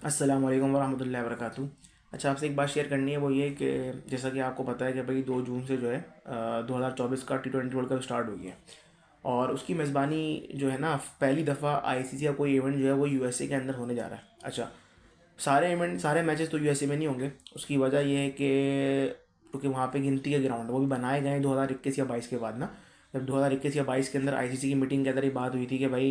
अस्सलाम वालेकुम वरहमतुल्लाहि वबरकातुहू। अच्छा, आपसे एक बात शेयर करनी है, वो ये कि जैसा कि आपको पता है कि भाई 2 जून से जो है 2024 का T20 वर्ल्ड कप स्टार्ट हो गया। और उसकी मेज़बानी जो है ना, पहली दफ़ा आईसीसी का कोई इवेंट जो है वो यूएसए के अंदर होने जा रहा है। अच्छा, सारे मैचेस तो यूएसए में नहीं होंगे। उसकी वजह यह है कि क्योंकि वहाँ पे गिनती के ग्राउंड वो भी बनाए गए हैं 2021 या 22 के बाद ना। जब 2021 या 22 के अंदर आईसीसी की मीटिंग के अंदर ये बात हुई थी कि भाई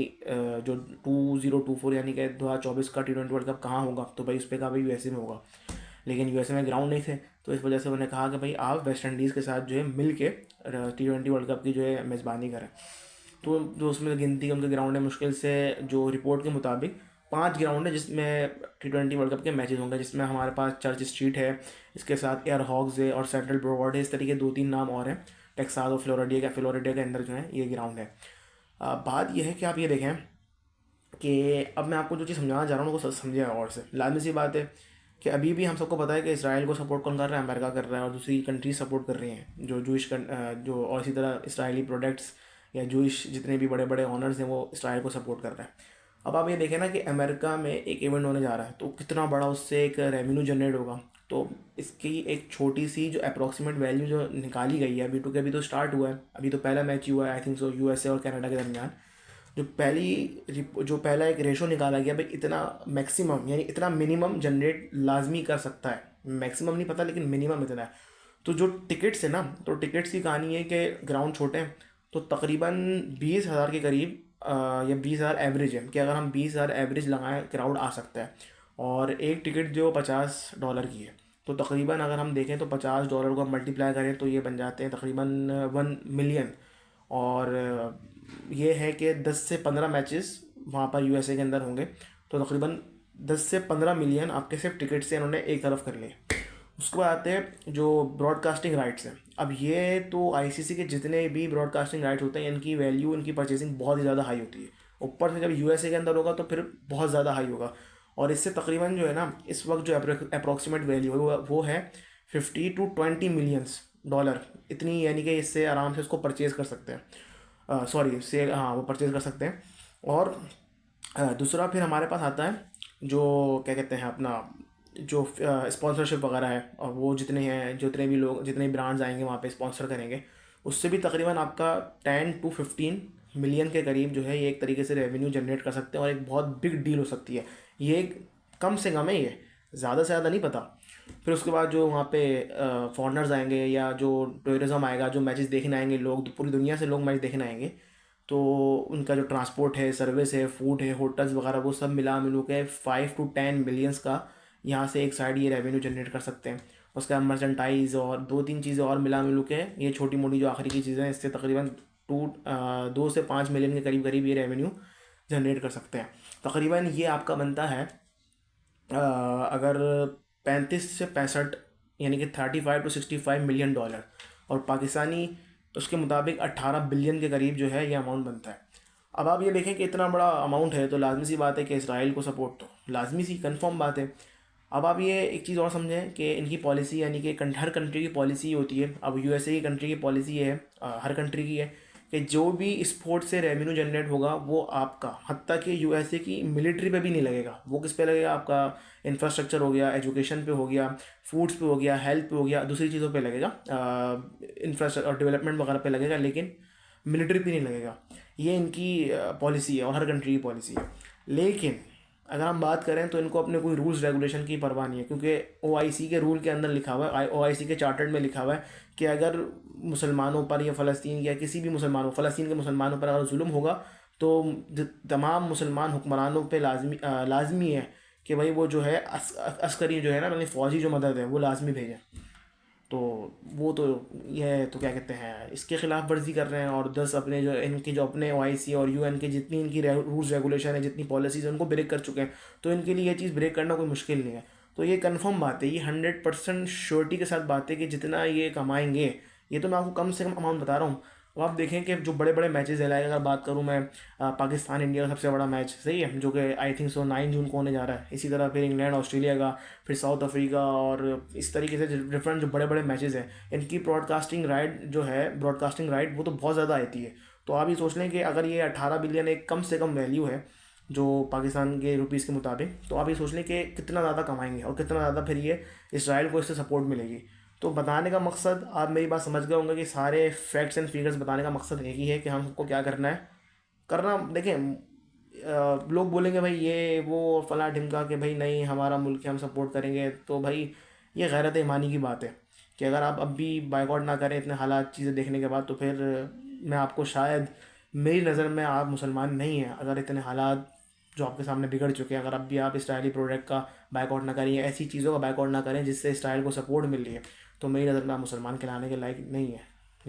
जो 2024 यानी कि 2024 का T20 वर्ल्ड कप कहाँ होगा, तो भाई उस पर कहा भाई यूएसए में होगा। लेकिन यूएसए में ग्राउंड नहीं थे, तो इस वजह से उन्होंने कहा कि भाई आप वेस्ट इंडीज़ के साथ जो है मिल के T20 वर्ल्ड कप की जो है मेज़बानी करें। तो जो उसमें गिनती के उनके ग्राउंड है, मुश्किल से जो रिपोर्ट के मुताबिक 5 ग्राउंड है जिसमें T20 वर्ल्ड कप के मैचेस होंगे, जिसमें हमारे पास चर्च स्ट्रीट है, इसके साथ एयर हॉग्स है और सेंट्रल ब्रोवार्ड है। इस तरीके 2-3 नाम और हैं। टेक्सास और फ्लोरिडा के अंदर जो है ये ग्राउंड है। बात यह है कि आप ये देखें कि अब मैं आपको जो चीज़ समझाना चाह रहा हूँ उनको समझिए और से। लाजमी सी बात है कि अभी भी हम सबको पता है कि इसराइल को सपोर्ट कौन कर रहा है, अमेरिका कर रहा है, और दूसरी कंट्री सपोर्ट कर रही हैं जो जो, और इसी तरह इसराइली प्रोडक्ट्स या जूइश जितने भी बड़े बड़े ऑनर्स हैं वो इसराइल को सपोर्ट कर रहे हैं। अब आप ये देखें ना कि अमेरिका में एक इवेंट होने जा रहा है, तो कितना बड़ा उससे एक रेवेन्यू जनरेट होगा। तो इसकी एक छोटी सी जो अप्रॉक्सीमेट वैल्यू जो निकाली गई है अभी, तो अभी तो स्टार्ट हुआ है, अभी तो पहला मैच ही हुआ है आई थिंक सो यूएसए और कनाडा के दरमियान। जो पहला एक रेशो निकाला गया भाई, इतना मैक्सिमम यानी इतना मिनिमम जनरेट लाजमी कर सकता है। मैक्सिमम नहीं पता लेकिन मिनिमम इतना है। तो जो टिकट्स है ना, तो टिकट्स की कहानी है कि ग्राउंड छोटे हैं, तो तकरीबन 20,000 के करीब या 20,000 एवरेज है कि अगर हम 20,000 एवरेज लगाएं क्राउड आ सकता है। और एक टिकट जो $50 की है, तो तकरीबन अगर हम देखें तो $50 को हम मल्टीप्लाई करें तो ये बन जाते हैं तकरीबन 1 मिलियन। और ये है कि 10 से 15 मैचेस वहाँ पर यूएसए के अंदर होंगे, तो तकरीबन 10 से 15 मिलियन आपके सिर्फ टिकट से इन्होंने एक तरफ कर लिए। उसके बाद आते हैं जो ब्रॉडकास्टिंग राइट्स हैं। अब ये तो आईसीसी के जितने भी ब्रॉडकास्टिंग राइट्स होते हैं, इनकी वैल्यू, इनकी परचेसिंग बहुत ही ज़्यादा हाई होती है। ऊपर से जब यूएसए के अंदर होगा तो फिर बहुत ज़्यादा हाई होगा। और इससे तकरीबन जो है ना, इस वक्त जो अप्रॉक्सीमेट वैल्यू है वो है 50 to 20 मिलियंस डॉलर। इतनी यानी कि इससे आराम से उसको परचेज़ कर सकते हैं, सॉरी से हाँ वो परचेज़ कर सकते हैं। और दूसरा फिर हमारे पास आता है जो क्या कहते हैं अपना, जो स्पॉन्सरशिप वगैरह है, और वो जितने हैं, जितने भी लोग, जितने ब्रांड्स आएंगे वहाँ पे स्पॉन्सर करेंगे, उससे भी तकरीबन आपका 10 to 15 मिलियन के करीब जो है ये एक तरीके से रेवेन्यू जनरेट कर सकते हैं, और एक बहुत बिग डील हो सकती है ये। एक कम से कम है ये, ज़्यादा से ज़्यादा नहीं पता। फिर उसके बाद जो वहाँ पे फॉरनर्स आएंगे या जो टूरिज़्म आएगा, जो मैचेस देखने आएंगे लोग, तो पूरी दुनिया से लोग मैच देखने आएंगे, तो उनका जो ट्रांसपोर्ट है, सर्विस है, फूड है, होटल्स वगैरह, वो सब मिला मिलू के 5 to 10 मिलियंस का यहाँ से एक साइड ये रेवेन्यू जनरेट कर सकते हैं। उसके बाद मर्चेंटाइज और 2-3 चीज़ें और मिला मिलू के, ये छोटी मोटी जो आखिरी की चीज़ें हैं, इससे तकरीबन 2 से 5 मिलियन के करीब करीब ये रेवेन्यू जनरेट कर सकते हैं। तकरीबन ये आपका बनता है अगर 35 से 65 यानी कि 35 to 65 मिलियन डॉलर, और पाकिस्तानी उसके मुताबिक 18 बिलियन के करीब जो है ये अमाउंट बनता है। अब आप ये देखें कि इतना बड़ा अमाउंट है, तो लाजमी सी बात है कि इसराइल को सपोर्ट, तो लाजमी सी कंफर्म बात है। अब आप ये एक चीज़ और समझें कि इनकी पॉलिसी यानी कि हर कंट्री की पॉलिसी होती है। अब यूएसए की कंट्री की पॉलिसी ये है, हर कंट्री की है, कि जो भी स्पोर्ट से रेवेन्यू जनरेट होगा वो आपका, हत्ता कि यूएसए की मिलिट्री पे भी नहीं लगेगा। वो किस पे लगेगा? आपका इंफ्रास्ट्रक्चर हो गया, एजुकेशन पे हो गया, फूड्स पे हो गया, हेल्थ पे हो गया, दूसरी चीज़ों पे लगेगा, इंफ्रास्ट्रक्चर और डेवलपमेंट वगैरह पे लगेगा, लेकिन मिलिट्री पे नहीं लगेगा। ये इनकी पॉलिसी है और हर कंट्री की पॉलिसी है। लेकिन अगर हम बात करें तो इनको अपने कोई रूल्स रेगुलेशन की परवाह नहीं है, क्योंकि ओआईसी के रूल के अंदर लिखा हुआ है, ओआईसी के चार्टर्ड में लिखा हुआ है कि अगर मुसलमानों पर या फ़लस्तीन या किसी भी मुसलमानों, फ़लस्तीन के मुसलमानों पर अगर जुल्म होगा, तो तमाम मुसलमान हुक्मरानों पे लाजमी है कि भाई वो जो है अस्करी जो है ना, यानी फ़ौजी जो मदद है वो लाजमी भेजें। तो वो तो यह तो क्या कहते हैं, इसके ख़िलाफ़ वर्जी कर रहे हैं, और 10 अपने जो इनके जो अपने ओआईसी और यूएन के जितनी इनकी रूल्स रेगुलेशन है, जितनी पॉलिसीज़ है, उनको ब्रेक कर चुके हैं। तो इनके लिए ये चीज़ ब्रेक करना कोई मुश्किल नहीं है। तो ये कंफर्म बात है, ये 100% श्योरिटी के साथ बात है कि जितना ये कमाएंगे, ये तो मैं आपको कम से कम अमाउंट बता रहा हूँ। अब आप देखें कि जो बड़े बड़े मैचेस है, लाइक अगर बात करूँ मैं, पाकिस्तान इंडिया का सबसे बड़ा मैच सही है जो कि आई थिंक सो 9 जून को होने जा रहा है। इसी तरह फिर इंग्लैंड ऑस्ट्रेलिया का, फिर साउथ अफ्रीका, और इस तरीके से डिफरेंट जो बड़े बड़े मैचेस हैं, इनकी ब्रॉडकास्टिंग राइट वो तो बहुत ज़्यादा आती है। तो आप ये सोच लें कि अगर ये 18 बिलियन एक कम से कम वैल्यू है, जो पाकिस्तान के रुपीज़ के मुताबिक, तो आप ये सोच लें कि कितना ज़्यादा कमाएंगे और कितना ज़्यादा फिर ये इसराइल को इससे सपोर्ट मिलेगी। तो बताने का मकसद, आप मेरी बात समझ गए होंगे कि सारे फैक्ट्स एंड फिगर्स बताने का मकसद एक ही है कि हम सबको क्या करना है। करना देखें, लोग बोलेंगे भाई ये वो फला ढिमका के भाई नहीं हमारा मुल्क है हम सपोर्ट करेंगे, तो भाई ये गैरत ईमानी की बात है कि अगर आप अब भी बाइकआउट ना करें इतने हालात चीज़ें देखने के बाद, तो फिर मैं आपको शायद, मेरी नज़र में आप मुसलमान नहीं हैं अगर इतने हालात जो आपके सामने बिगड़ चुके हैं, अगर अब भी आप इसराइली प्रोडक्ट का बाइकआउट ना करें या ऐसी चीज़ों का बाइकआउट ना करें जिससे इसराइल को सपोर्ट मिल रही है, तो मेरी नज़र में आप मुसलमान कहलाने के लायक नहीं है।